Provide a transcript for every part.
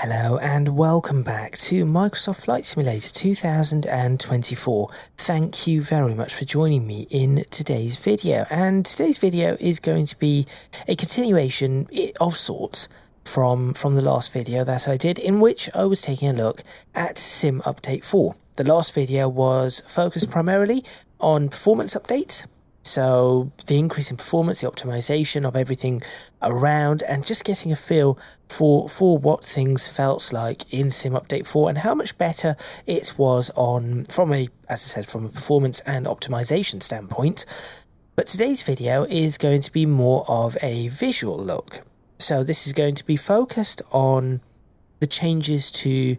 Hello and welcome back to Microsoft Flight Simulator 2024. Thank you very much for joining me in today's video. And today's video is going to be a continuation of sorts from the last video that I did, in which I was taking a look at Sim Update 4. The last video was focused primarily on performance updates. So the increase in performance, the optimization of everything around, and just getting a feel for what things felt like in Sim Update 4 and how much better it was from a performance and optimization standpoint. But today's video is going to be more of a visual look. So this is going to be focused on the changes to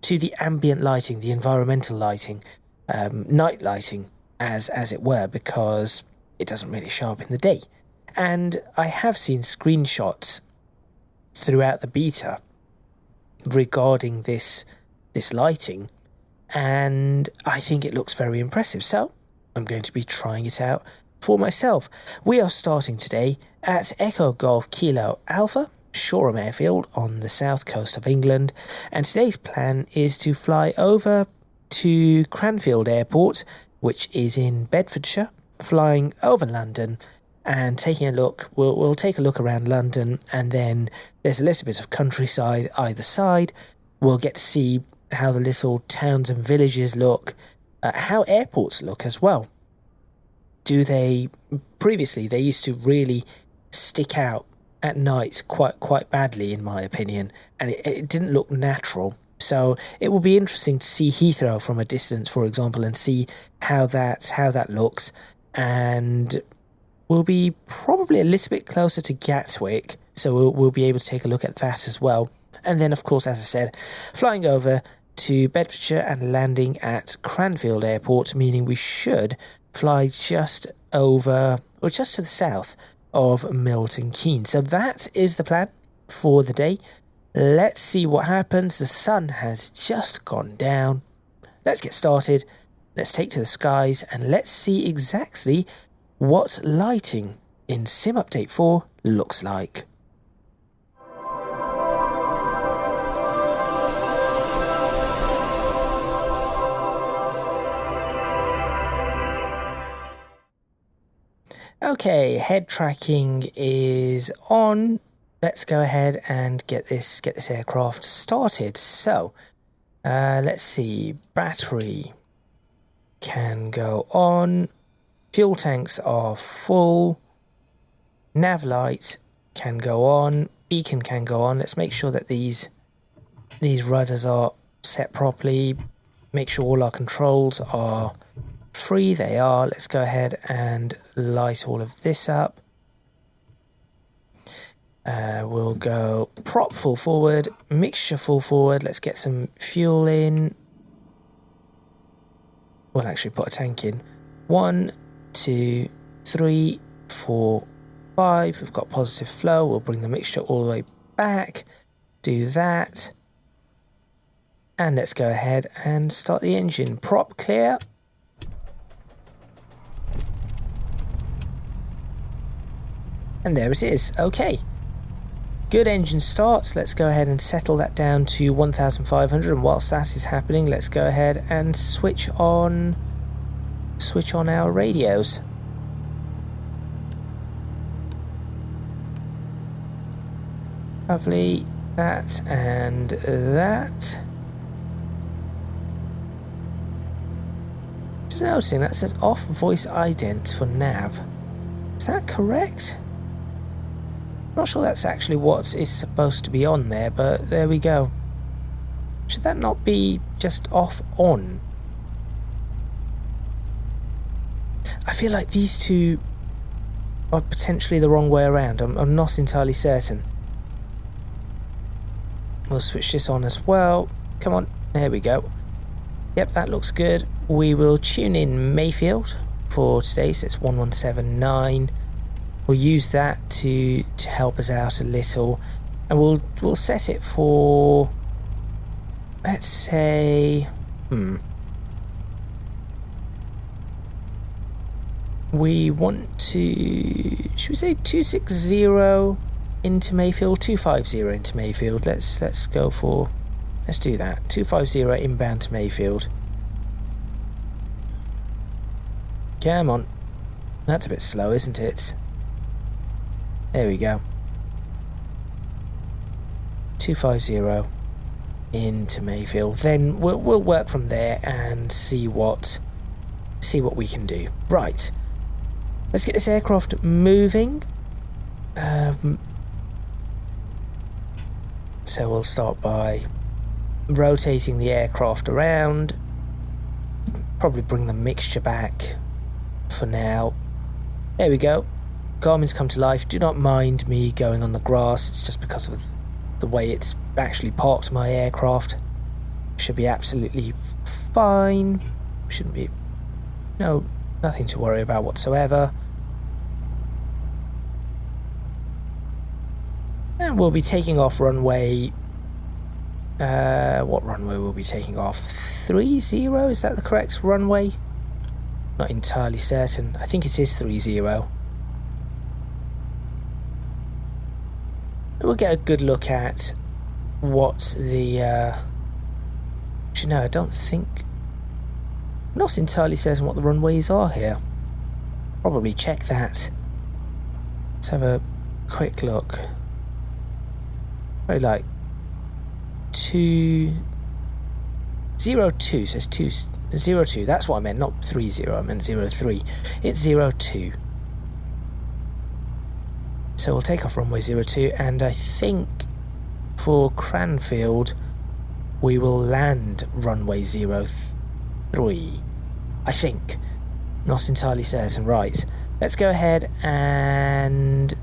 the ambient lighting, the environmental lighting, night lighting, as it were, because it doesn't really show up in the day. And I have seen screenshots throughout the beta regarding this lighting, and I think it looks very impressive. So I'm going to be trying it out for myself. We are starting today at Echo Golf Kilo Alpha, Shoreham airfield on the south coast of England, and today's plan is to fly over to Cranfield Airport, which is in Bedfordshire, flying over London and taking a look. We'll take a look around London, and then there's a little bit of countryside either side. We'll get to see how the little towns and villages look, how airports look as well. Previously they used to really stick out at night quite badly, in my opinion, and it didn't look natural. So it will be interesting to see Heathrow from a distance, for example, and see how that looks. And we'll be probably a little bit closer to Gatwick, so we'll be able to take a look at that as well. And then, of course, as I said, flying over to Bedfordshire and landing at Cranfield Airport, meaning we should fly just over, or just to the south of Milton Keynes. So that is the plan for the day. Let's see what happens. The sun has just gone down. Let's get started. Let's take to the skies and let's see exactly what lighting in Sim Update 4 looks like. Okay, head tracking is on. Let's go ahead and get this aircraft started. So, let's see. Battery can go on. Fuel tanks are full. Nav light can go on. Beacon can go on. Let's make sure that these rudders are set properly. Make sure all our controls are free. They are. Let's go ahead and light all of this up. We'll go prop full forward, mixture full forward. Let's get some fuel in. We'll actually put a tank in. 1, 2, 3, 4, 5. We've got positive flow. We'll bring the mixture all the way back. Do that. And let's go ahead and start the engine. Prop clear. And there it is. Okay. Good engine start. Let's go ahead and settle that down to 1,500. And whilst that is happening, let's go ahead and switch on our radios. Lovely. That and that. Just noticing that says off voice ident for nav. Is that correct? Not sure that's actually what is supposed to be on there, but there we go. Should that not be just off on? I feel like these two are potentially the wrong way around. I'm not entirely certain. We'll switch this on as well. Come on, there we go. Yep, that looks good. We will tune in Mayfield for today, so it's 1179. We'll use that to help us out a little, and we'll set it for, let's say, we want to, should we say 260 into Mayfield? 250 into Mayfield. Let's go for... Let's do that. 250 inbound to Mayfield. Come on. That's a bit slow, isn't it? There we go. 250 into Mayfield. Then we'll work from there and see what we can do. Right. Let's get this aircraft moving. So we'll start by rotating the aircraft around. Probably bring the mixture back for now. There we go. Garmin's come to life. Do not mind me going on the grass. It's just because of the way it's actually parked my aircraft. Should be absolutely fine. Shouldn't be... No, nothing to worry about whatsoever. And we'll be taking off runway... what runway will be taking off? 30? Is that the correct runway? Not entirely certain. I think it is 30. We'll get a good look at what the... Actually, no, I don't think... I'm not entirely certain what the runways are here. Probably check that. Let's have a quick look. Very like 202 says 202. That's what I meant, not 30. I meant 03. It's 02. So we'll take off runway 02, and I think for Cranfield we will land runway 03. I think. Not entirely certain. Right. Let's go ahead and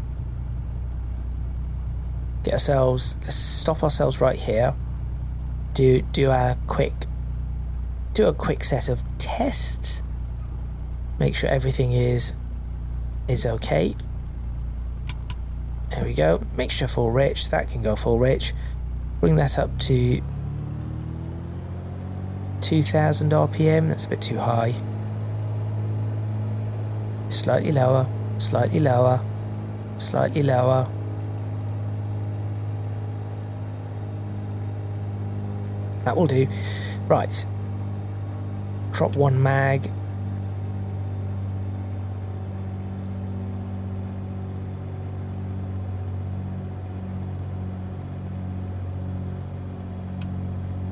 get ourselves... Let's stop ourselves right here. Do a quick set of tests. Make sure everything is okay. There we go. Mixture full rich. That can go full rich. Bring that up to 2000 RPM. That's a bit too high. Slightly lower. Slightly lower. Slightly lower. That will do. Right. Drop one mag.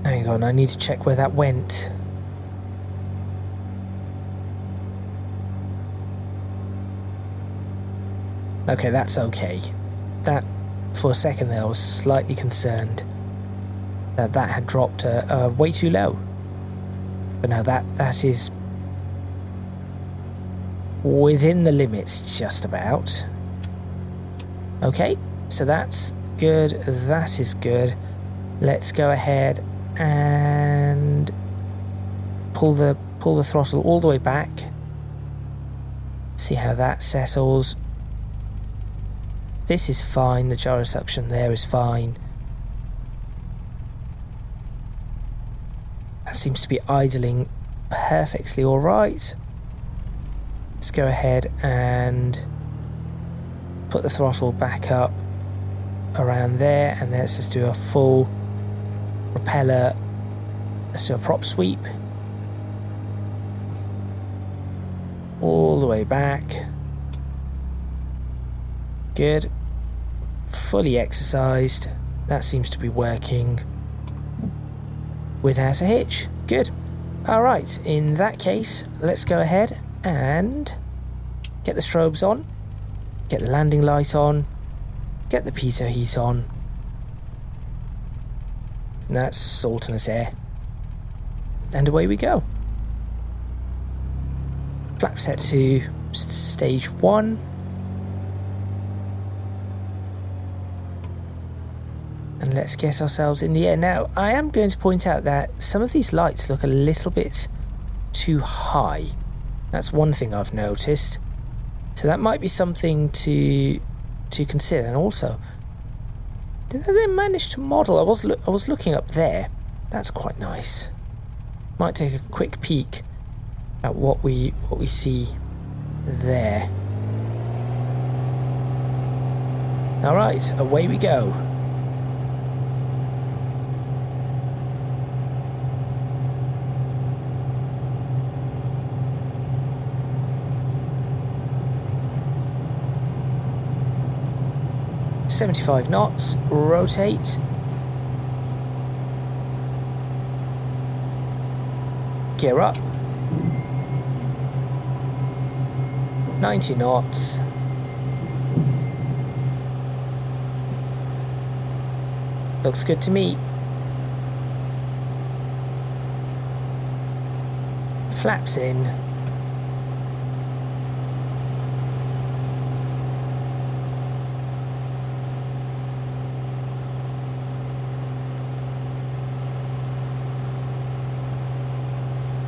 Hang on, I need to check where that went. Okay, that's okay. That, for a second there, I was slightly concerned that that had dropped way too low. But now that is within the limits, just about. Okay, so that's good. That is good. Let's go ahead and pull the throttle all the way back. See how that settles. This is fine. The gyrosuction there is fine. That seems to be idling perfectly all right. Let's go ahead and put the throttle back up around there, and let's just do a full propeller. Let's do a prop sweep all the way back. Good. Fully exercised. That seems to be working without a hitch. Good. Alright, in that case, let's go ahead and get the strobes on, get the landing light on, get the pitot heat on. And that's alternate air. And away we go. Flap set to stage 1. And let's get ourselves in the air. Now, I am going to point out that some of these lights look a little bit too high. That's one thing I've noticed. So that might be something to consider. And also, did they manage to model? I was looking up there. That's quite nice. Might take a quick peek at what we see there. All right, away we go. .75 knots, rotate. Gear up. 90 knots. Looks good to me. Flaps in.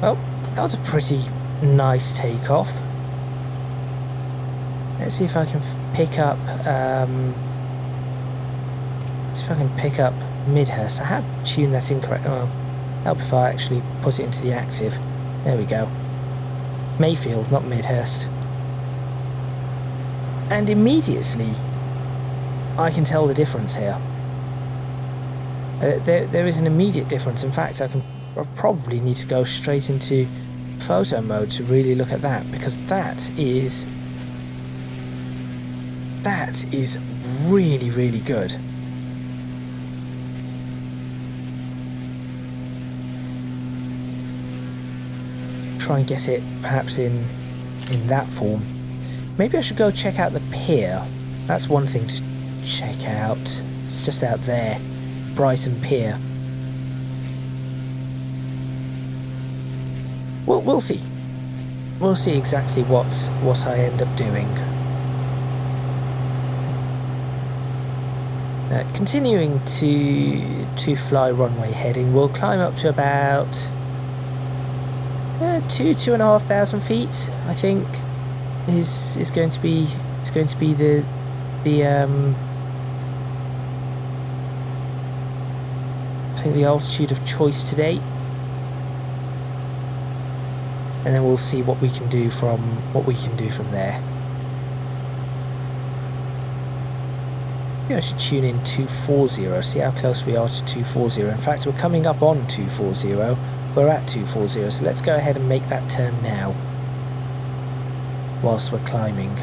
Well, that was a pretty nice takeoff. Let's see if I can pick up. Let's see if I can pick up Midhurst. I have tuned that incorrect. Well, help if I actually put it into the active. There we go. Mayfield, not Midhurst. And immediately, I can tell the difference here. There is an immediate difference. In fact, I probably need to go straight into photo mode to really look at that, because that is really, really good. Try and get it perhaps in that form. Maybe I should go check out the pier. That's one thing to check out. It's just out there, Brighton Pier. We'll see. We'll see exactly what I end up doing. Continuing to fly runway heading, we'll climb up to about 2,500 feet. I think is going to be the I think the altitude of choice today. And then we'll see what we can do from there. Maybe I should tune in 240, see how close we are to 240. In fact, we're coming up on 240. We're at 240, so let's go ahead and make that turn now whilst we're climbing.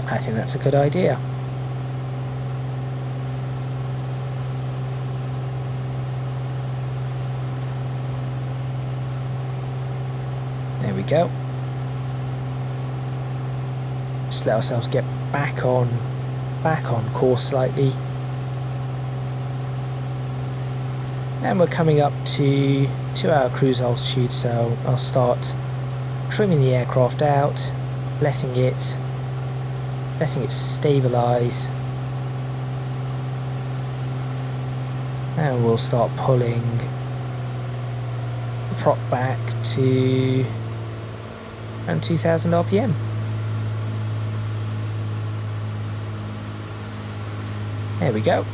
I think that's a good idea. There we go. Just let ourselves get back on course slightly. And we're coming up to our cruise altitude, so I'll start trimming the aircraft out, letting it stabilize, and we'll start pulling the prop back to around 2000 RPM. There we go.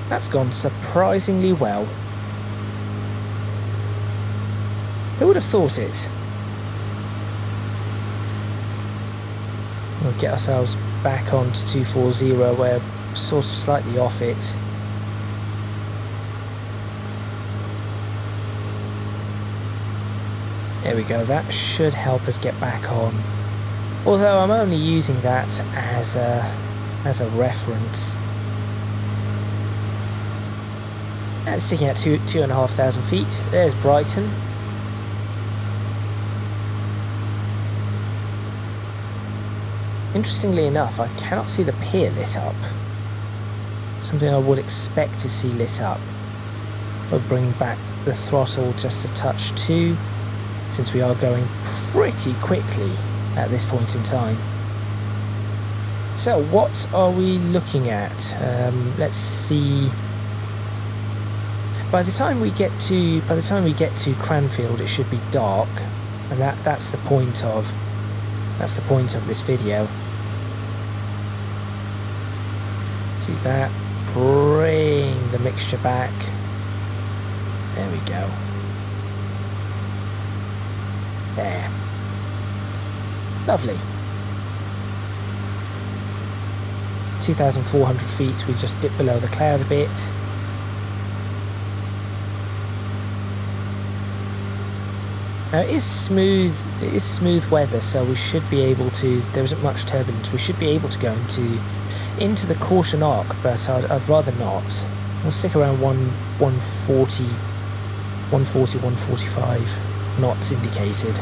That's gone surprisingly well. Who would have thought it? We'll get ourselves back onto 240, we're sort of slightly off it. There we go, that should help us get back on. Although I'm only using that as a reference. And sticking at 2,500 feet. There's Brighton. Interestingly enough, I cannot see the pier lit up. Something I would expect to see lit up. We'll bring back the throttle just a touch too, since we are going pretty quickly at this point in time. So what are we looking at? Let's see. By the time we get to Cranfield, it should be dark, and that's the point of this video. Do that. Bring the mixture back. There we go. There. Lovely. 2,400 feet, we just dip below the cloud a bit. Now it is smooth weather, so we should be able to, there isn't much turbulence, we should be able to go into the caution arc, but I'd rather not. We'll stick around 140, 145 knots indicated.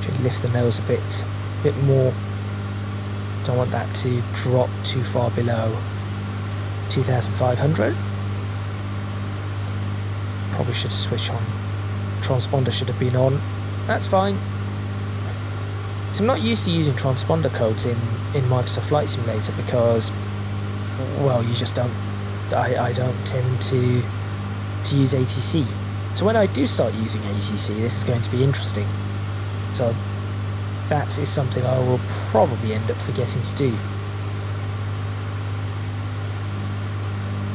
Should lift the nose a bit more. Don't want that to drop too far below 2,500. Probably should switch on. Transponder should have been on. That's fine. So I'm not used to using transponder codes in Microsoft Flight Simulator because, well, you just don't. I don't tend to use ATC. So when I do start using ATC, this is going to be interesting. So that is something I will probably end up forgetting to do.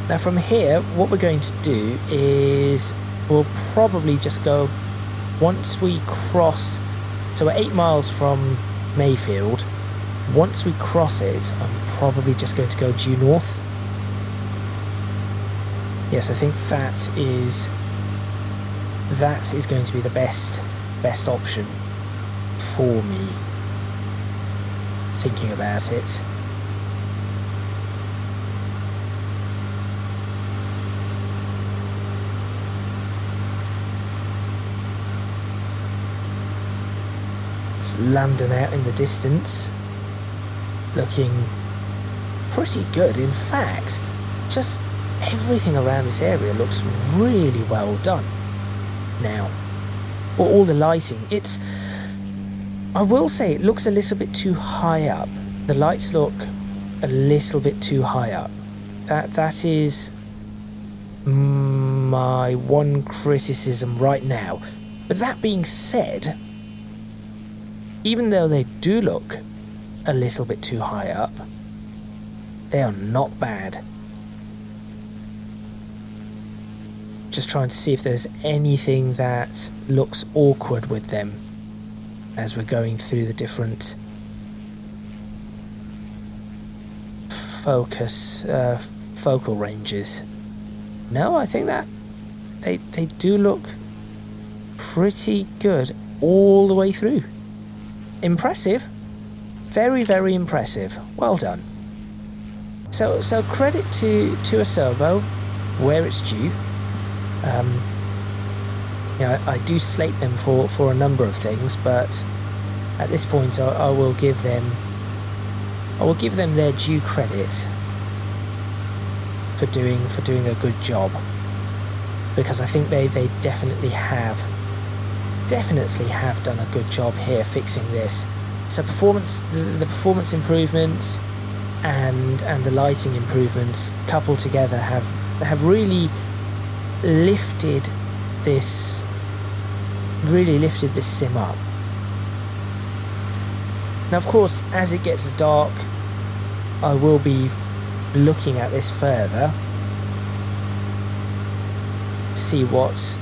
Now from here, what we're going to do is we'll probably just go, once we cross, so we're 8 miles from Mayfield, once we cross it, I'm probably just going to go due north. Yes, I think that is going to be the best option for me, thinking about it. It's London out in the distance, looking pretty good. In fact, just everything around this area looks really well done now. All the lighting, I will say it looks a little bit too high up. The lights look a little bit too high up. That is my one criticism right now. But that being said, even though they do look a little bit too high up, they are not bad. Just trying to see if there's anything that looks awkward with them as we're going through the different focal ranges. No, I think that they do look pretty good all the way through. Impressive. Very, very impressive. Well done. So credit to Acerbo where it's due. I do slate them for a number of things, but at this point I will give them their due credit for doing a good job, because I think they definitely have done a good job here fixing this. So the performance improvements and the lighting improvements coupled together have really lifted this sim up. Now of course, as it gets dark, I will be looking at this further, see what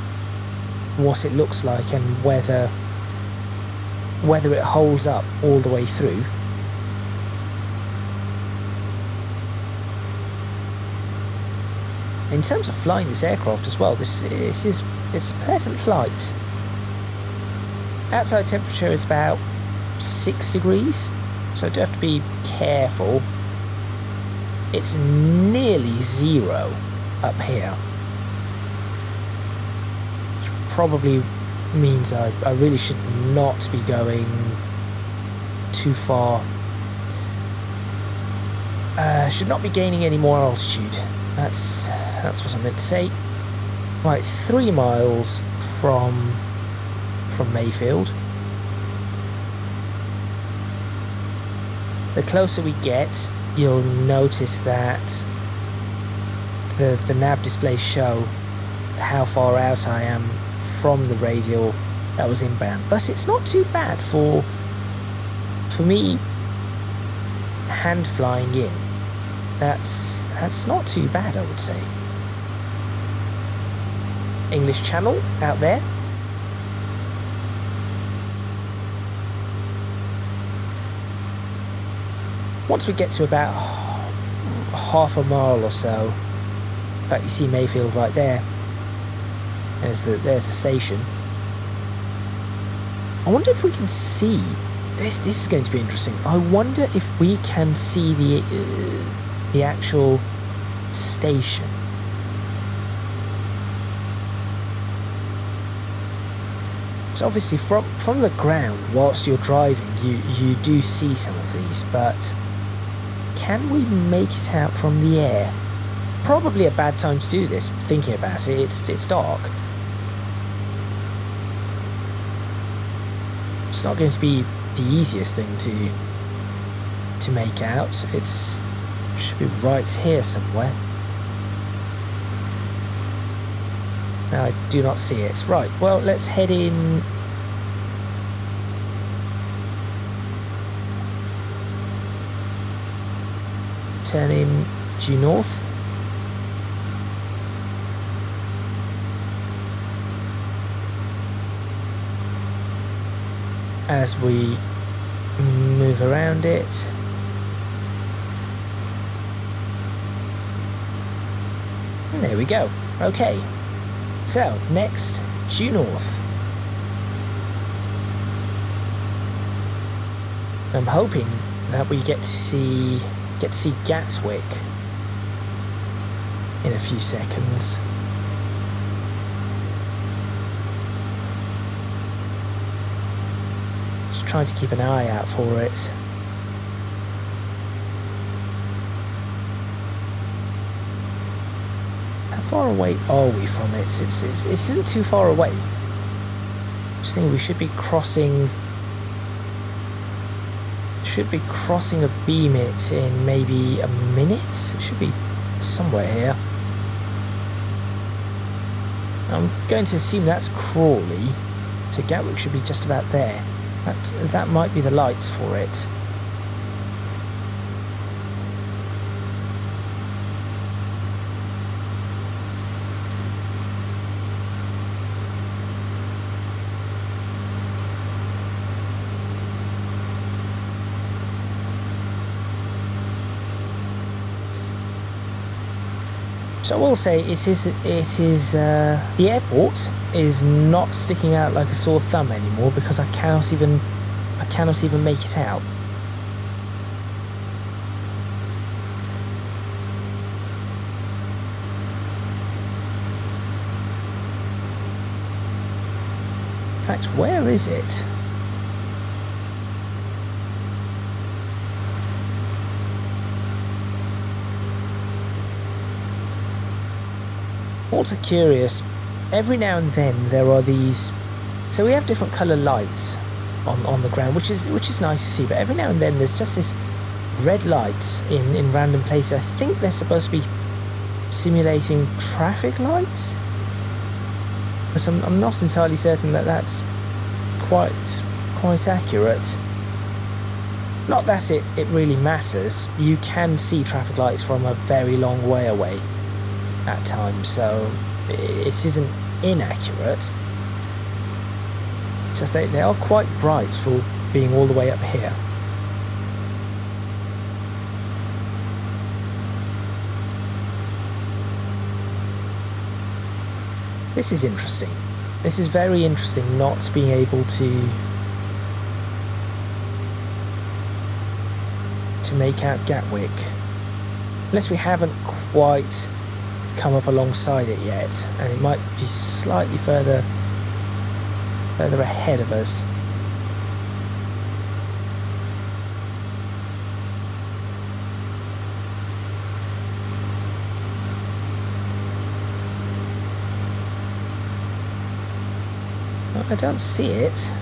it looks like and whether it holds up all the way through. In terms of flying this aircraft as well, it's a pleasant flight. Outside temperature is about 6 degrees, so I do have to be careful. It's nearly 0 up here, which probably means I really should not be going too far. Should not be gaining any more altitude. That's what I meant to say. Right, 3 miles from Mayfield. The closer we get, you'll notice that the nav displays show how far out I am from the radial that was inbound, but it's not too bad for me hand flying in. That's not too bad, I would say. English Channel out there. Once we get to about half a mile or so, in fact, you see Mayfield right there. There's the station. I wonder if we can see this. This is going to be interesting. I wonder if we can see the actual station. So obviously from the ground, whilst you're driving, you do see some of these, but can we make it out from the air? Probably a bad time to do this, thinking about it. It's dark. It's not going to be the easiest thing to make out. It should be right here somewhere. No, I do not see it. Right, well, let's head in. Turn in due north. As we move around it. And there we go. Okay. So, next, due north. I'm hoping that we get to see Gatwick in a few seconds. Just trying to keep an eye out for it. How far away are we from it? It isn't too far away. I just think we should be crossing. Should be crossing a beamit in maybe a minute. It should be somewhere here. I'm going to assume that's Crawley, so Gatwick should be just about there. That might be the lights for it. So I will say it is the airport is not sticking out like a sore thumb anymore, because I cannot even make it out. In fact, where is it? Also curious, every now and then there are these, so we have different colour lights on the ground, which is nice to see, but every now and then there's just this red light in random places. I think they're supposed to be simulating traffic lights, but I'm not entirely certain that that's quite accurate. Not that it really matters. You can see traffic lights from a very long way away at times, so it isn't inaccurate. It's just they are quite bright for being all the way up here. This is interesting. This is very interesting, not being able to make out Gatwick, unless we haven't quite come up alongside it yet, and it might be slightly further ahead of us. I don't see it.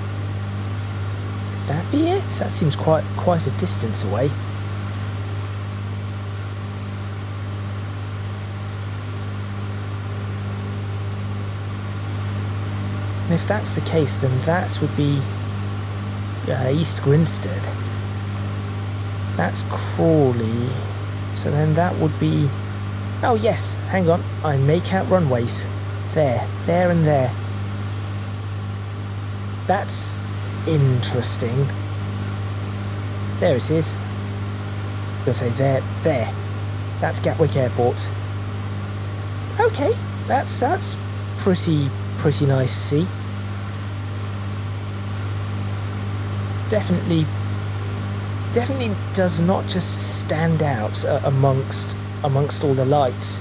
Could that be it? That seems quite a distance away. And if that's the case, then that would be East Grinstead. That's Crawley. So then that would be... Oh yes, hang on. I make out runways. There and there. That's interesting. There it is. gonna say there. That's Gatwick Airport. Okay, that's pretty nice to see. Definitely does not just stand out amongst all the lights,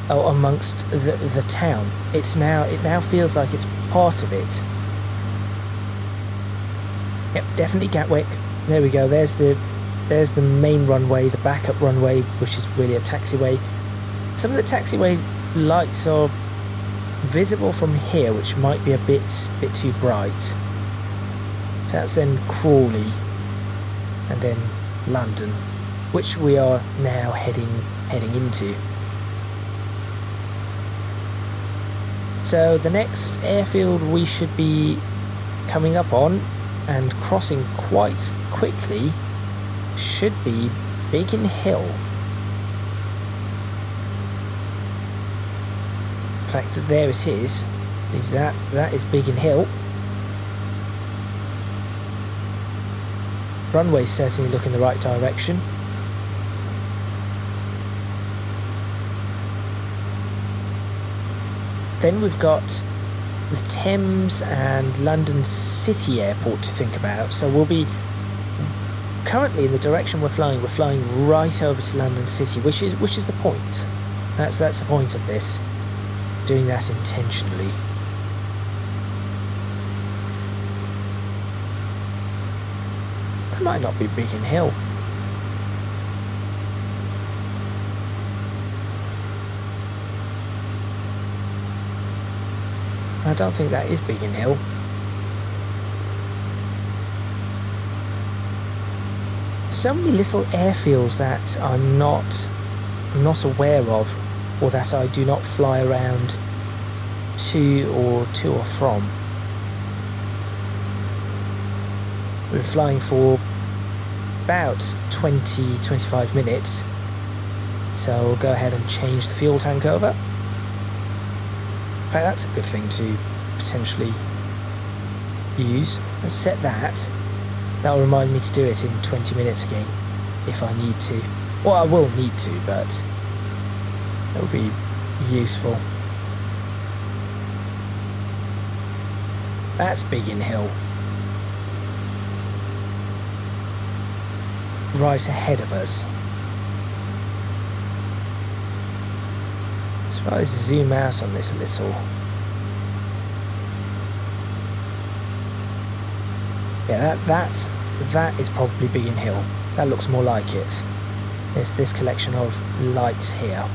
or amongst the town. It now feels like it's part of it. Yep, definitely Gatwick. There we go. There's the main runway, the backup runway, which is really a taxiway. Some of the taxiway lights are visible from here, which might be a bit too bright. So that's then Crawley, and then London, which we are now heading into. So the next airfield we should be coming up on and crossing quite quickly should be Biggin Hill. In fact, there it is. I believe that is Biggin Hill. Runways certainly look in the right direction. Then we've got the Thames and London City Airport to think about. So we'll be currently in the direction we're flying right over to London City, which is the point. That's the point of this. Doing that intentionally. That might not be Biggin Hill. I don't think that is Biggin Hill. So many little airfields that I'm not aware of, or that I do not fly around to or from. We're flying for about 20-25 minutes, so we'll go ahead and change the fuel tank over. In fact, that's a good thing to potentially use. And set that. That'll remind me to do it in 20 minutes again, if I need to. Well, I will need to, but it'll be useful. That's Biggin Hill. Right ahead of us. So if I zoom out on this a little. Yeah, that is probably Biggin Hill. That looks more like it. There's this collection of lights here.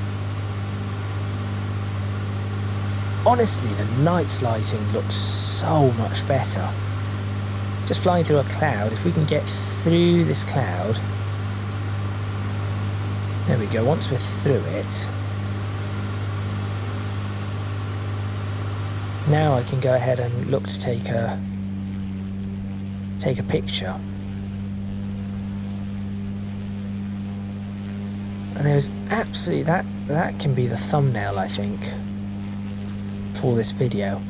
Honestly, the night's lighting looks so much better. Just flying through a cloud, if we can get through this cloud. There we go, once we're through it. Now I can go ahead and look to take a picture. And there is absolutely, that can be the thumbnail, I think, for this video.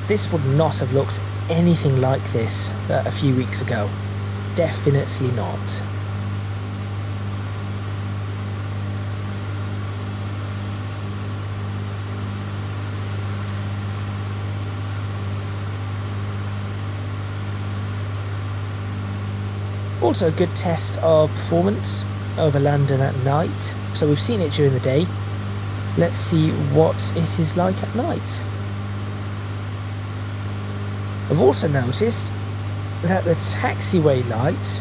This would not have looked anything like this a few weeks ago. Definitely not. Also a good test of performance over London at night. So we've seen it during the day. Let's see what it is like at night. I've also noticed that the taxiway lights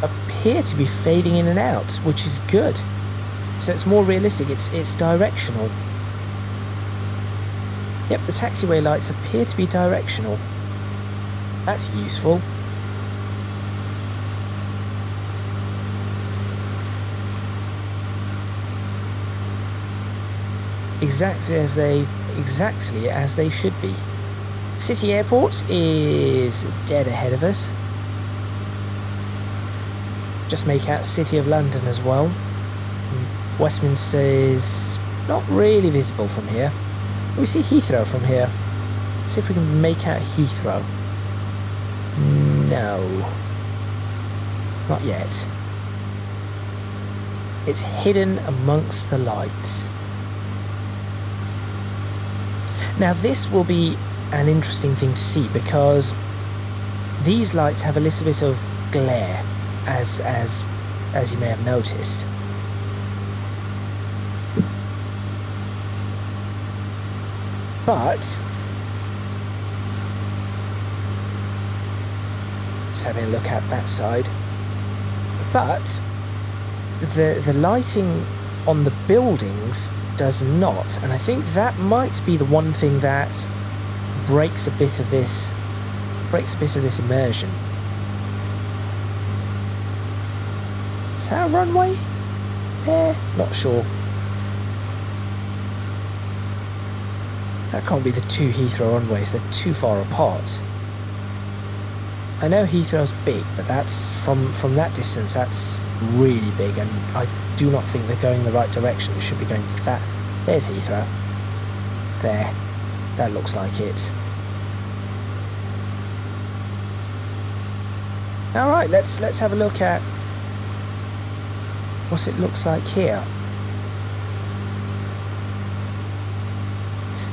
appear to be fading in and out, which is good. So it's more realistic, it's directional. Yep, the taxiway lights appear to be directional. That's useful. Exactly as they should be. City Airport is dead ahead of us. Just make out City of London as well. Westminster is not really visible from here. We see Heathrow from here. See if we can make out Heathrow. No. Not yet. It's hidden amongst the lights. Now this will be an interesting thing to see because these lights have a little bit of glare, as you may have noticed. But let's have a look at that side. But the lighting on the buildings does not, and I think that might be the one thing that breaks a bit of this immersion. Is that a runway there? Not sure. That can't be the two Heathrow runways, they're too far apart. I know Heathrow's big, but that's from that distance, that's really big, and I do not think they're going in the right direction. It should be going that. There's Heathrow. There. That looks like it. Alright, let's have a look at what it looks like here.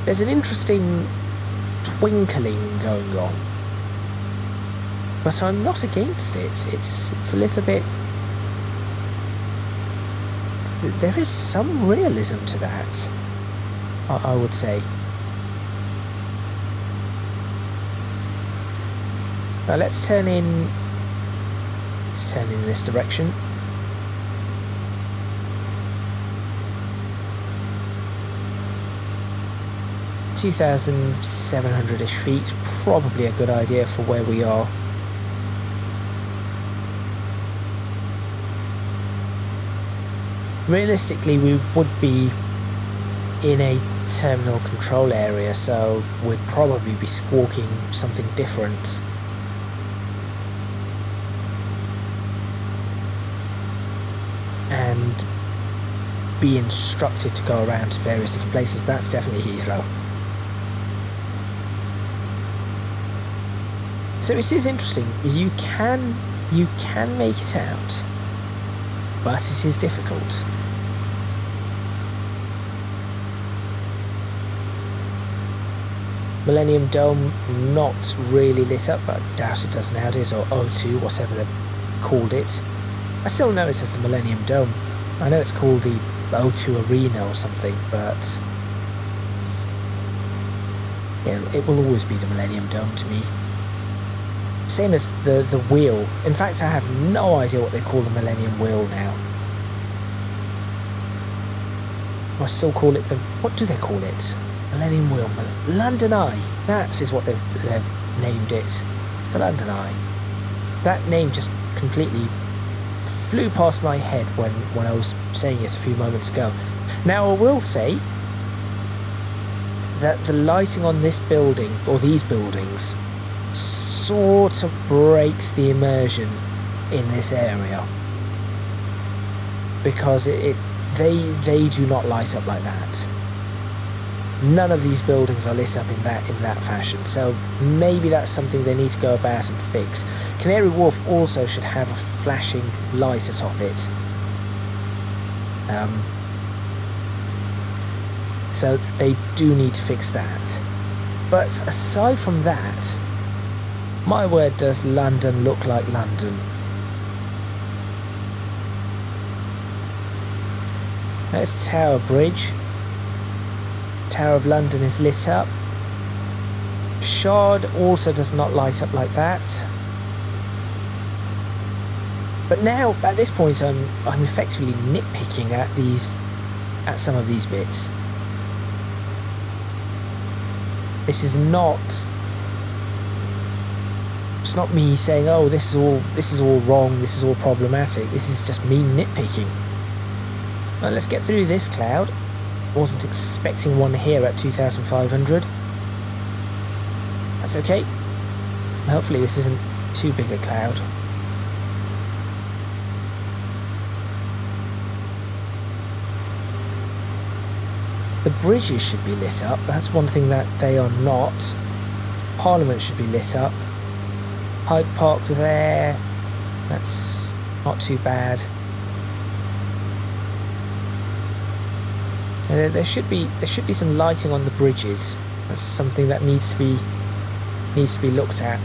There's an interesting twinkling going on, but I'm not against it. It's a little bit... There is some realism to that, I would say. Now let's turn in this direction. (2,700-ish feet, probably a good idea for where we are. Realistically, we would be in a terminal control area, so we'd probably be squawking something different. And be instructed to go around to various different places. That's definitely Heathrow. So it is interesting. You can make it out, but it is difficult. Millennium Dome not really lit up, but I doubt it does nowadays, or O2, whatever they called it. I still know it as the Millennium Dome. I know it's called the O2 Arena or something, but yeah, it will always be the Millennium Dome to me. Same as the wheel. In fact, I have no idea what they call the Millennium Wheel now. I still call it the... What do they call it? Millennium Wheel. London Eye. That is what they've named it. The London Eye. That name just completely flew past my head when I was saying it a few moments ago. Now, I will say that the lighting on this building, or these buildings, sort of breaks the immersion in this area, because they do not light up like that. None of these buildings are lit up in that fashion, so maybe that's something they need to go about and fix. Canary Wharf also should have a flashing light atop it, so they do need to fix that. But aside from that, my word, does London look like London. That's Tower Bridge. Tower of London is lit up. Shard also does not light up like that. But now, at this point, I'm effectively nitpicking at some of these bits. This is not... It's not me saying, oh, this is all wrong, this is all problematic. This is just me nitpicking. Now let's get through this cloud. Wasn't expecting one here at 2,500. That's okay. Hopefully this isn't too big a cloud. The bridges should be lit up. That's one thing that they are not. Parliament should be lit up. Hyde Park there. That's not too bad. There should be some lighting on the bridges. That's something that needs to be looked at.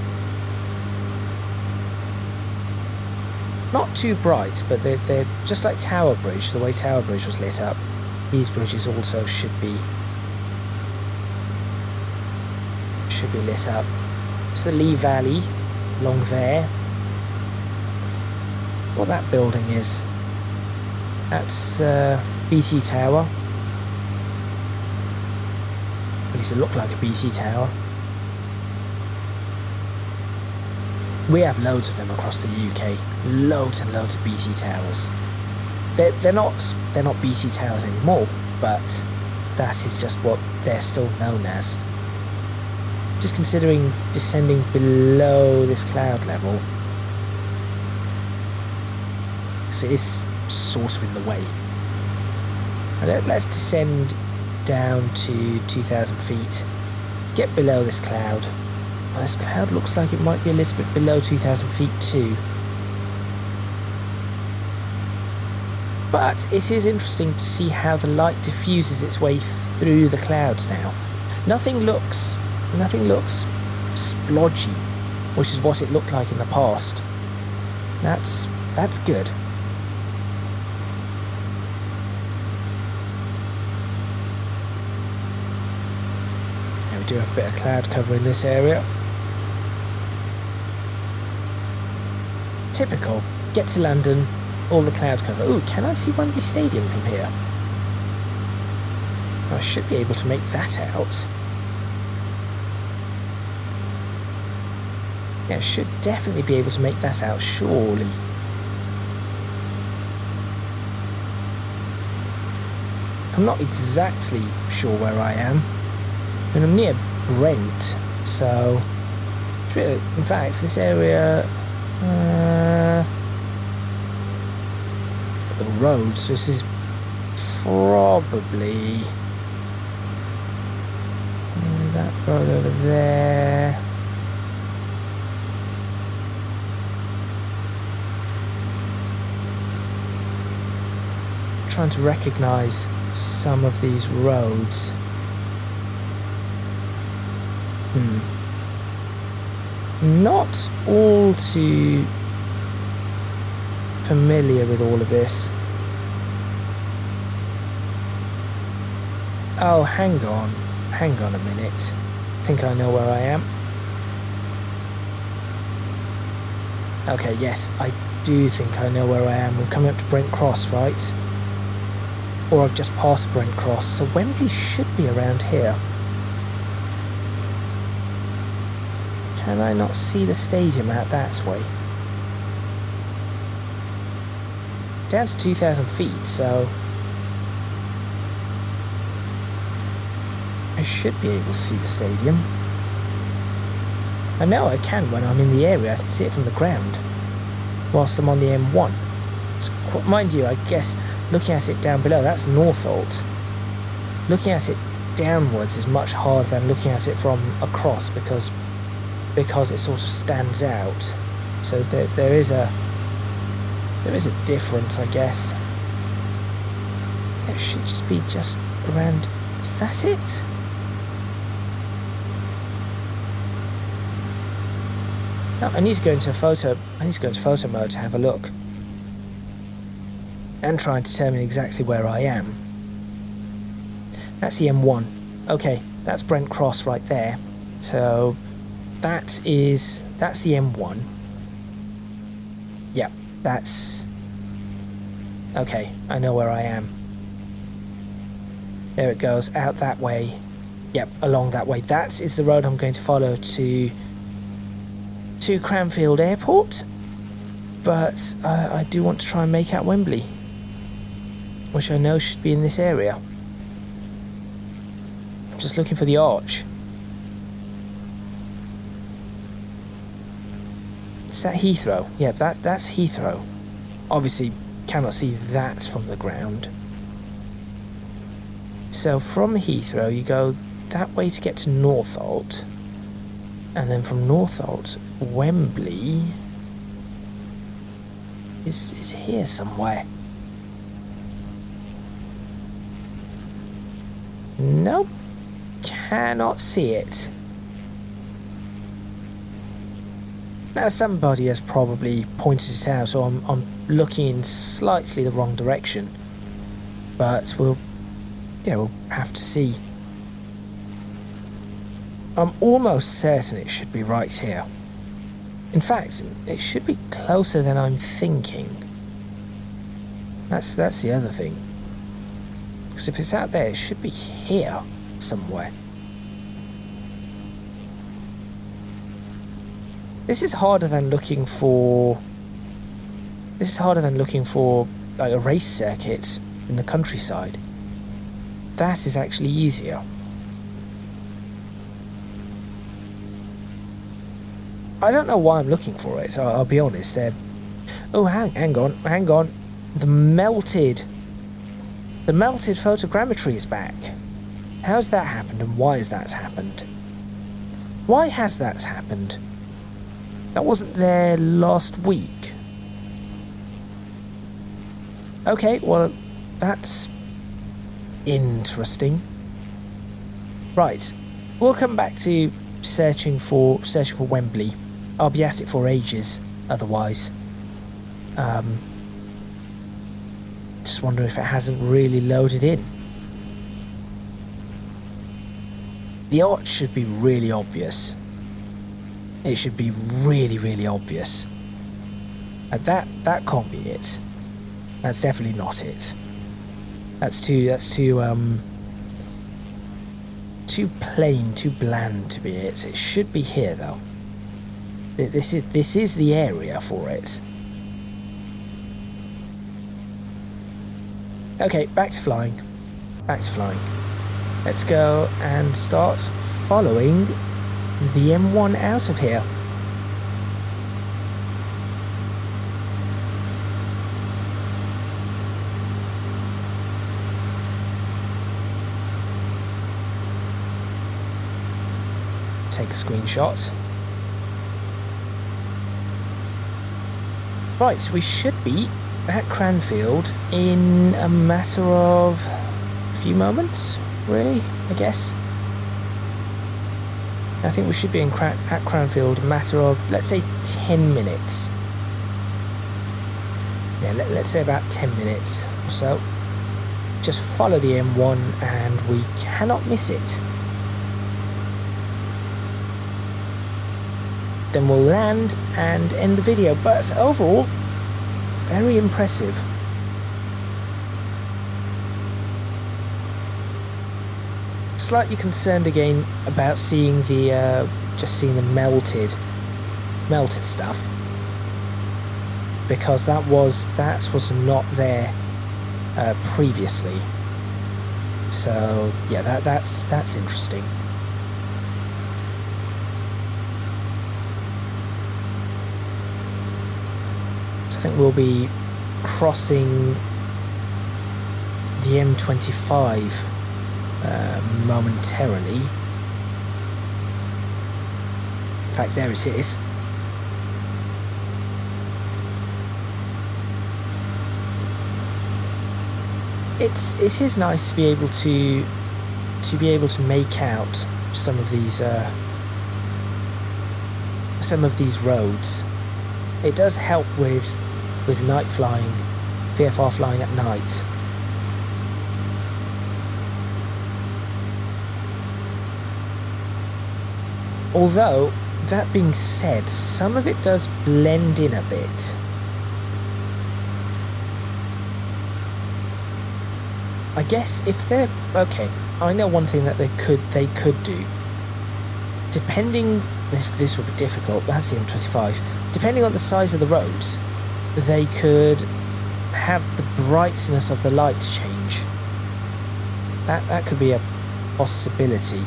Not too bright, but they're just like Tower Bridge. The way Tower Bridge was lit up, these bridges also should be lit up. It's the Lee Valley along there. What that building is? That's BT Tower. At least it looked like a BT Tower. We have loads of them across the UK. Loads and loads of BT Towers. They're not BT Towers anymore, but that is just what they're still known as. Just considering descending below this cloud level, because it is sort of in the way. Let's descend down to 2,000 feet. Get below this cloud. Well, this cloud looks like it might be a little bit below 2,000 feet too. But it is interesting to see how the light diffuses its way through the clouds now. Nothing looks splodgy, which is what it looked like in the past. That's good. Now we do have a bit of cloud cover in this area. Typical. Get to London, all the cloud cover. Ooh, can I see Wembley Stadium from here? I should be able to make that out. Yeah, should definitely be able to make that out, surely. I'm not exactly sure where I am. I mean, I'm near Brent, so... In fact, this area... the roads, this is probably... that road over there... Trying to recognise some of these roads. Not all too familiar with all of this. Oh, hang on a minute. I think I know where I am. Okay, yes, I do think I know where I am. I'm coming up to Brent Cross, right? Or I've just passed Brent Cross, so Wembley should be around here. Can I not see the stadium out that way? Down to 2,000 feet, so... I should be able to see the stadium. I know I can when I'm in the area. I can see it from the ground whilst I'm on the M1. Mind you, I guess looking at it down below, that's Northolt. Looking at it downwards is much harder than looking at it from across because it sort of stands out. So there is a difference, I guess. It should just be just around. Is that it? No, I need to go into photo mode to have a look and try and determine exactly where I am. That's the M1. Okay, that's Brent Cross right there. So that's the M1. Yep, that's... Okay, I know where I am. There it goes, out that way. Yep, along that way. That is the road I'm going to follow to Cranfield Airport. But I do want to try and make out Wembley, which I know should be in this area. I'm just looking for the arch. Is that Heathrow? Yeah, that's Heathrow. Obviously, cannot see that from the ground. So from Heathrow, you go that way to get to Northolt. And then from Northolt, Wembley is here somewhere. Nope, cannot see it. Now somebody has probably pointed it out, so I'm looking in slightly the wrong direction. But we'll have to see. I'm almost certain it should be right here. In fact, it should be closer than I'm thinking. That's the other thing. Because if it's out there, it should be here somewhere. This is harder than looking for like a race circuit in the countryside. That is actually easier. I don't know why I'm looking for it, so I'll be honest. Oh, hang on. The melted photogrammetry is back. How's that happened, and why has that happened? Why has that happened? That wasn't there last week. Okay, well, that's interesting. Right, we'll come back to searching for Wembley. I'll be at it for ages otherwise. Just wonder if it hasn't really loaded in. The arch should be really obvious. It should be really, really obvious. That can't be it. That's definitely not it. That's too plain, too bland to be it. It should be here though. This is the area for it. Okay, back to flying. Let's go and start following the M1 out of here. Take a screenshot. Right, we should be at Cranfield in a matter of a few moments, really, I guess. I think we should be at Cranfield a matter of, let's say, 10 minutes. Yeah, let's say about 10 minutes or so. Just follow the M1 and we cannot miss it. Then we'll land and end the video, but overall, very impressive. Slightly concerned again about seeing the melted stuff, because that was not there previously. So yeah, that's interesting. So I think we'll be crossing the M25 momentarily. In fact, there it is. It is nice to be able to make out some of these roads. It does help with night flying, VFR flying at night. Although, that being said, some of it does blend in a bit. I guess if they're... okay, I know one thing that they could do. Depending... This would be difficult, that's the M25. Depending on the size of the roads, they could have the brightness of the lights change. That could be a possibility.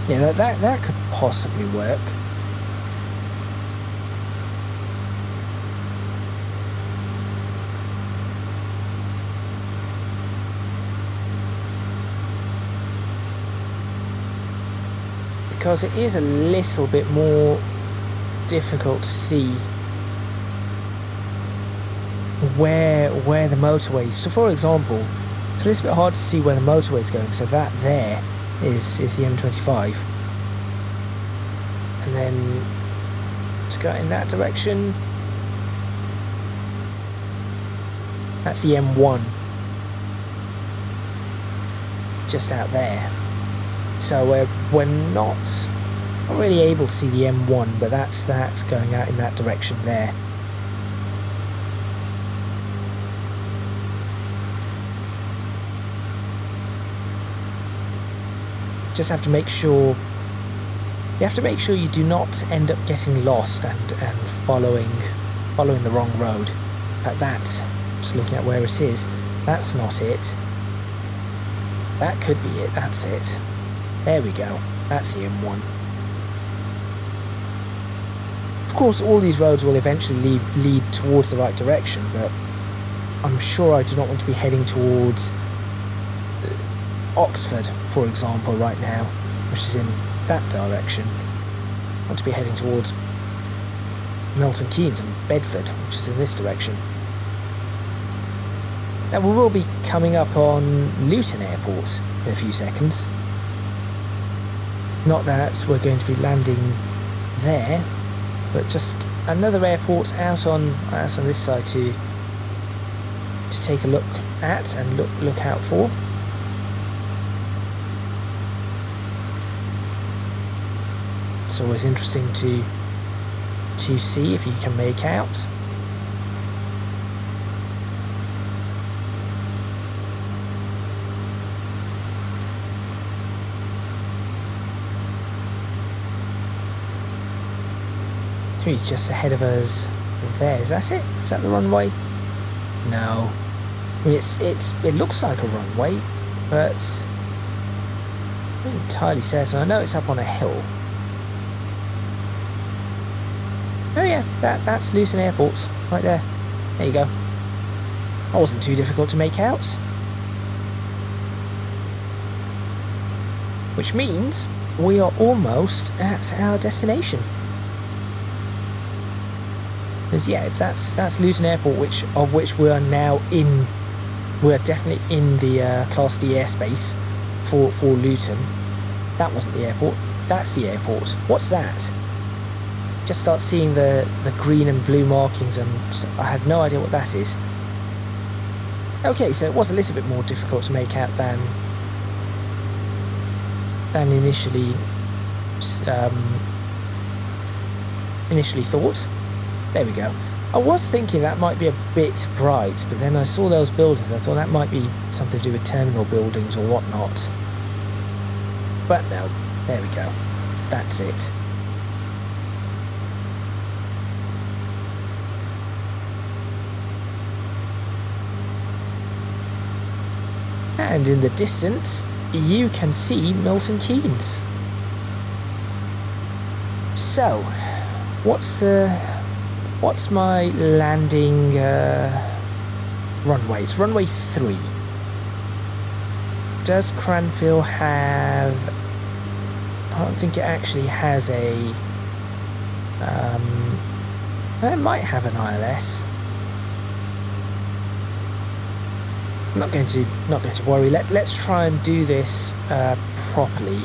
Yeah, that could possibly work. because it is a little bit more difficult to see where the motorway is. So for example, it's a little bit hard to see where the motorway is going. So that there is the M25, and then let's go in that direction. That's the M1 just out there. So we're not really able to see the M1, but that's going out in that direction there. Just have to make sure you do not end up getting lost and following the wrong road. Like that, just looking at where it is, that's not it. That could be it. That's it. There we go. That's the M1. Of course, all these roads will eventually lead towards the right direction, but I'm sure I do not want to be heading towards Oxford, for example, right now, which is in that direction. I want to be heading towards Milton Keynes and Bedford, which is in this direction. Now we will be coming up on Luton Airport in a few seconds. Not that we're going to be landing there, but just another airport out on this side to take a look at and look out for. It's always interesting to see if you can make out. Just ahead of us there. Is that it? Is that the runway? No. I mean, it looks like a runway, but I'm not entirely certain. I know it's up on a hill. Oh yeah, that's Luton Airport right there. There you go. That wasn't too difficult to make out. Which means we are almost at our destination. Because yeah, if that's Luton Airport, which we are now in, we're definitely in the Class D airspace for Luton. That wasn't the airport. That's the airport. What's that? Just start seeing the green and blue markings, and I have no idea what that is. Okay, so it was a little bit more difficult to make out than initially thought. There we go. I was thinking that might be a bit bright, but then I saw those buildings. I thought that might be something to do with terminal buildings or whatnot. But no, there we go. That's it. And in the distance, you can see Milton Keynes. So, what's my landing runway? It's runway 3. Does Cranfield have... I don't think it actually has a... it might have an ILS. Not going to worry. Let's try and do this properly.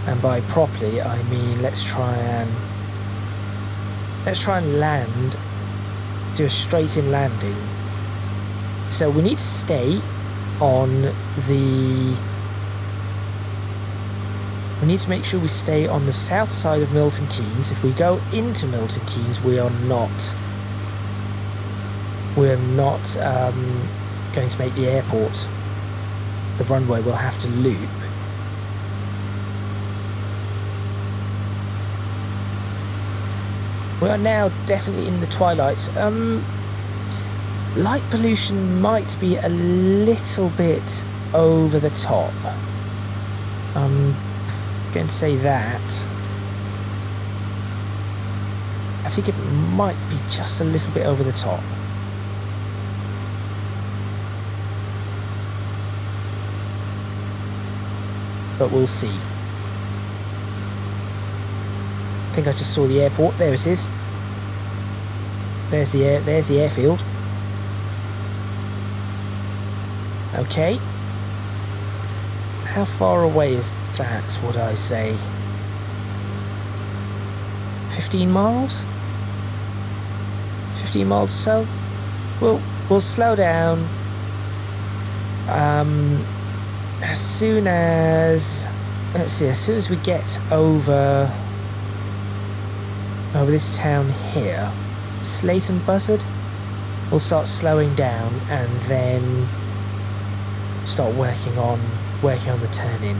And by properly, I mean let's try and land, do a straight in landing. So we need to stay on the... We need to make sure we stay on the south side of Milton Keynes. If we go into Milton Keynes, we're not going to make the airport. The runway will have to loop. We are now definitely in the twilight. Light pollution might be a little bit over the top. I'm going to say that. I think it might be just a little bit over the top. But we'll see. think I just saw the airport. There it is. There's the airfield. Okay. How far away is that, would I say? 15 miles? 15 miles or so? We'll slow down. As soon as... Let's see, as soon as we get over this town here, Slayton Buzzard, we'll start slowing down and then start working on the turn in.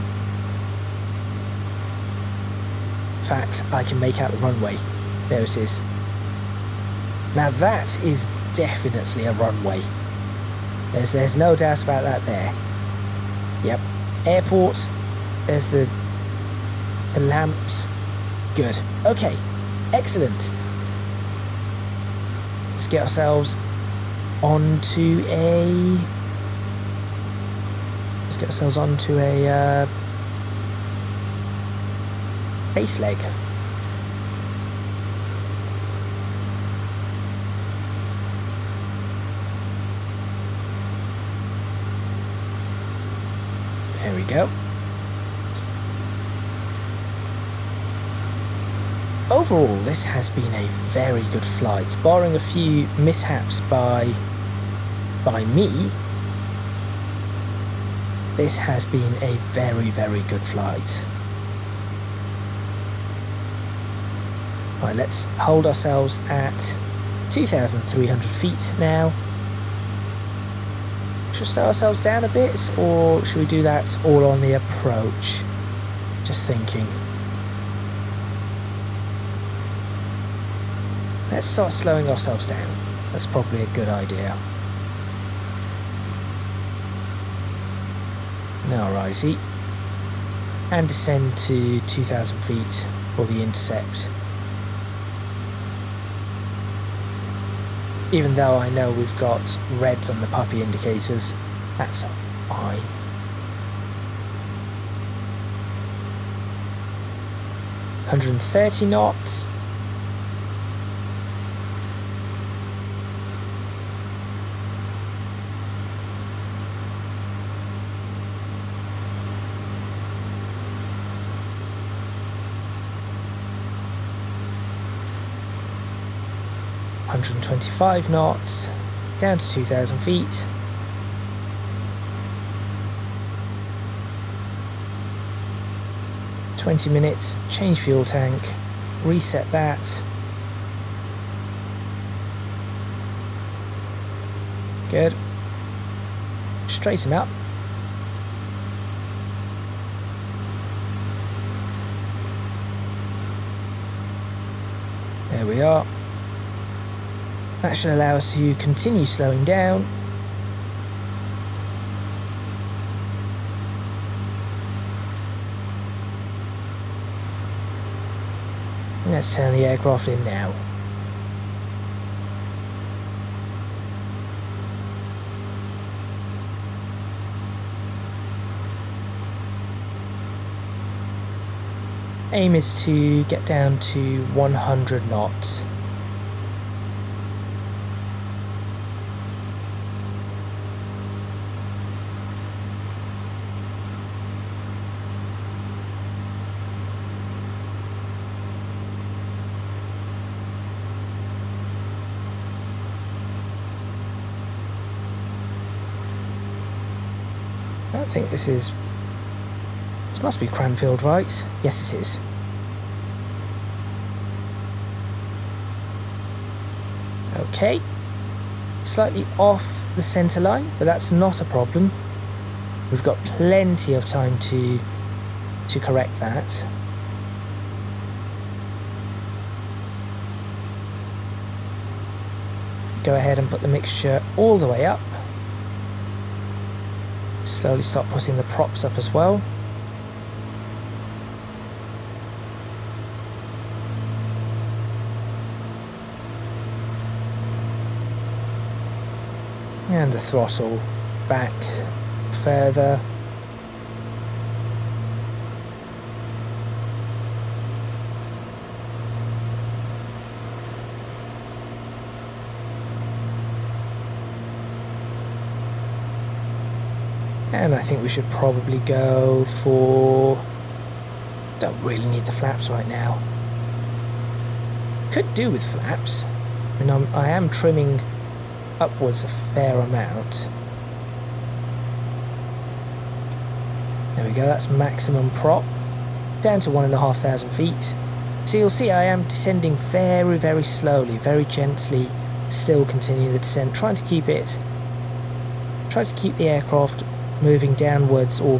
In fact, I can make out the runway. There it is. Now that is definitely a runway. There's no doubt about that there. Yep. Airport. There's the lamps. Good. Okay. Excellent. Let's get ourselves onto a base leg. There we go. Overall, this has been a very good flight, barring a few mishaps by me. This has been a very, very good flight. Right, let's hold ourselves at 2,300 feet now. Should we slow ourselves down a bit, or should we do that all on the approach? Just thinking. Let's start slowing ourselves down. That's probably a good idea. Now righty. And descend to 2,000 feet for the intercept. Even though I know we've got reds on the puppy indicators, that's fine. $130 knots. $125 knots, down to 2,000 feet. $20 minutes, change fuel tank, reset that. Good. Straighten up. There we are. That should allow us to continue slowing down. Let's turn the aircraft in now. Aim is to get down to 100 knots. I don't think this must be Cranfield, right? Yes, it is. Okay, slightly off the centre line, but that's not a problem. We've got plenty of time to correct that. Go ahead and put the mixture all the way up. Slowly start putting the props up as well. And the throttle back further. And I think we should probably go for... Don't really need the flaps right now. Could do with flaps. I mean, I am trimming upwards a fair amount. There we go, that's maximum prop. Down to 1,500 feet. So you'll see I am descending very, very slowly, very gently, still continuing the descent, trying to keep the aircraft moving downwards or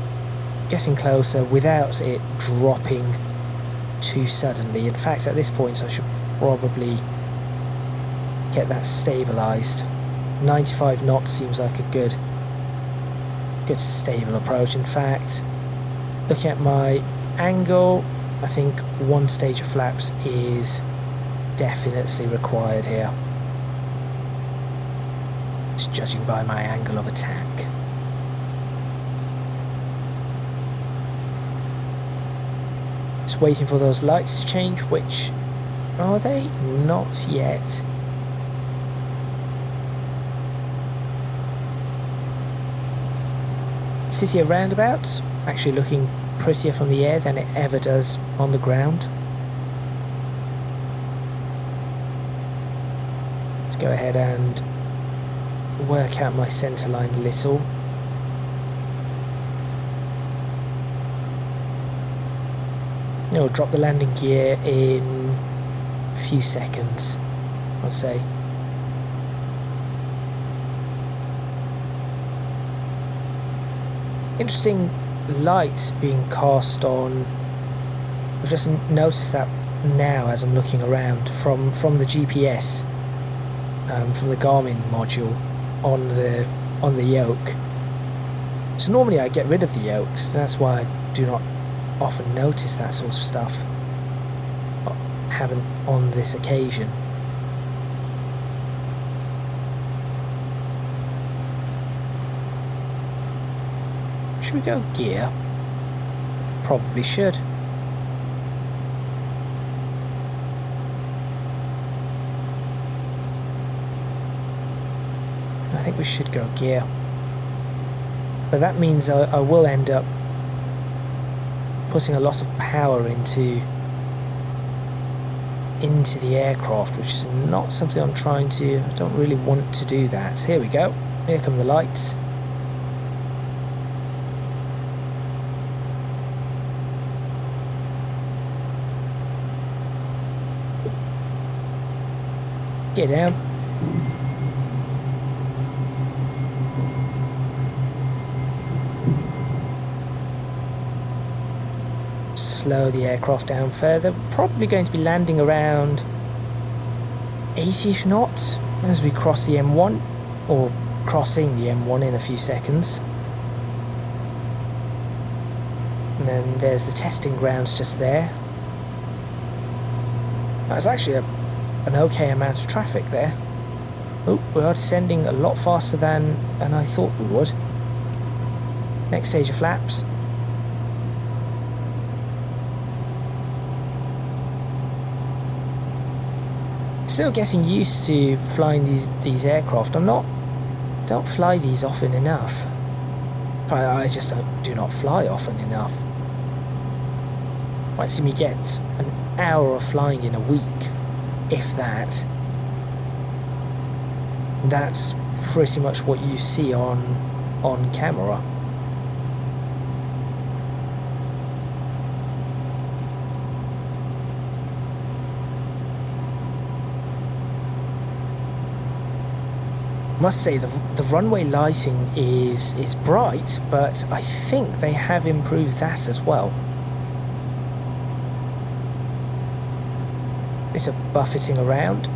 getting closer without it dropping too suddenly. In fact, at this point I should probably get that stabilized. 95 knots seems like a good stable approach. In fact, looking at my angle, I think one stage of flaps is definitely required here, just judging by my angle of attack. Just waiting for those lights to change, which are they? Not yet. City of roundabouts actually looking prettier from the air than it ever does on the ground. Let's go ahead and work out my centre line a little. I'll drop the landing gear in a few seconds, I'll say. Interesting light being cast on. I've just noticed that now as I'm looking around from the GPS, from the Garmin module on the yoke. So normally I get rid of the yoke, so that's why I do not often notice that sort of stuff. But haven't on this occasion. Should we go gear? Probably should. I think we should go gear. But that means I will end up putting a lot of power into the aircraft, which is not something I'm trying to... I don't really want to do that. Here we go. Here come the lights. Get down. Slow the aircraft down further. Probably going to be landing around 80-ish knots as we cross the M1, or crossing the M1 in a few seconds. And then there's the testing grounds just there. That's actually an okay amount of traffic there. Oh, we are descending a lot faster than I thought we would. Next stage of flaps. Still getting used to flying these aircraft. Don't fly these often enough. I just do not fly often enough. Might see me get an hour of flying in a week, if that. That's pretty much what you see on camera. I must say the runway lighting is bright, but I think they have improved that as well. Bit of buffeting around.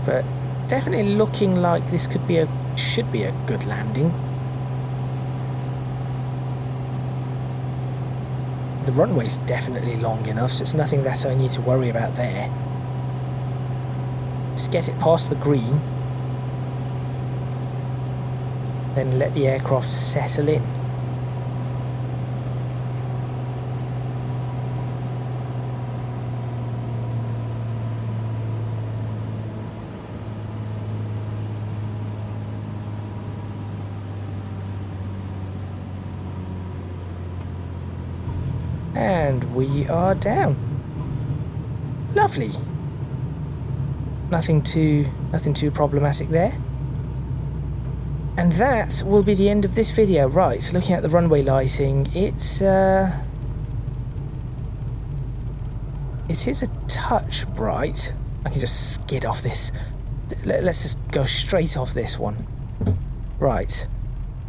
But definitely looking like this should be a good landing. The runway's definitely long enough, so it's nothing that I need to worry about there. Just get it past the green, then let the aircraft settle in. And we are down. Lovely. Nothing too problematic there. And that will be the end of this video. Right, so looking at the runway lighting, it is a touch bright. I can just skid off this. Let's just go straight off this one. Right.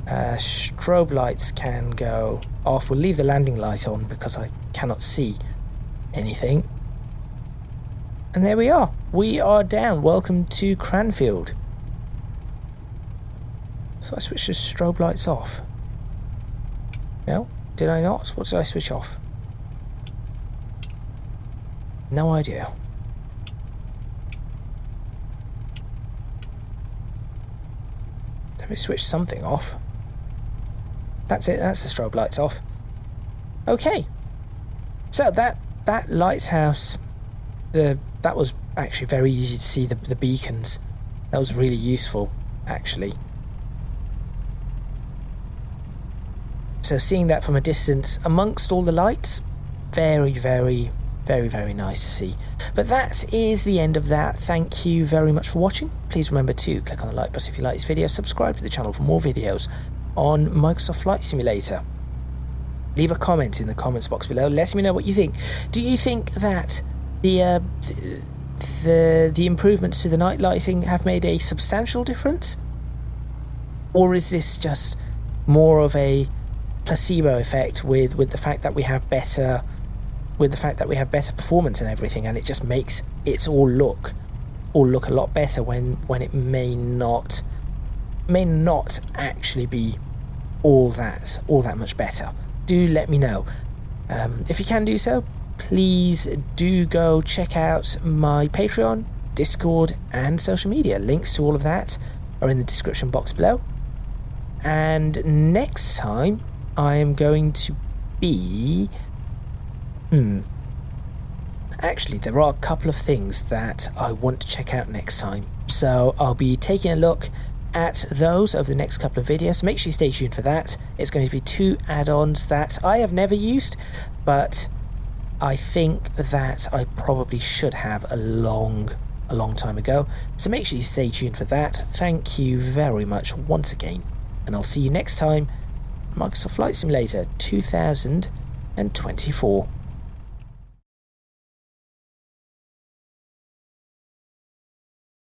Strobe lights can go off. We'll leave the landing light on because I cannot see anything. And there we are. We are down. Welcome to Cranfield. So I switched the strobe lights off. No? Did I not? What did I switch off? No idea. Let me switch something off. That's it. That's the strobe lights off. Okay. So that lighthouse, that was actually very easy to see the beacons. That was really useful, actually. So seeing that from a distance amongst all the lights, very, very, very, very nice to see. But that is the end of that. Thank you very much for watching. Please remember to click on the like button if you like this video, subscribe to the channel for more videos on Microsoft Flight Simulator. Leave a comment in the comments box below. Let me know what you think. Do you think that the improvements to the night lighting have made a substantial difference? Or is this just more of a placebo effect with the fact that we have better performance and everything, and it just makes it all look a lot better when it may not actually be all that much better? Do let me know. If you can do so, please do go check out my Patreon, Discord and social media. Links to all of that are in the description box below. And next time I am going to be... Actually, there are a couple of things that I want to check out next time. So I'll be taking a look at those over the next couple of videos. So make sure you stay tuned for that. It's going to be 2 add-ons that I have never used, but I think that I probably should have a long time ago. So make sure you stay tuned for that. Thank you very much once again, and I'll see you next time. Microsoft Flight Simulator 2024.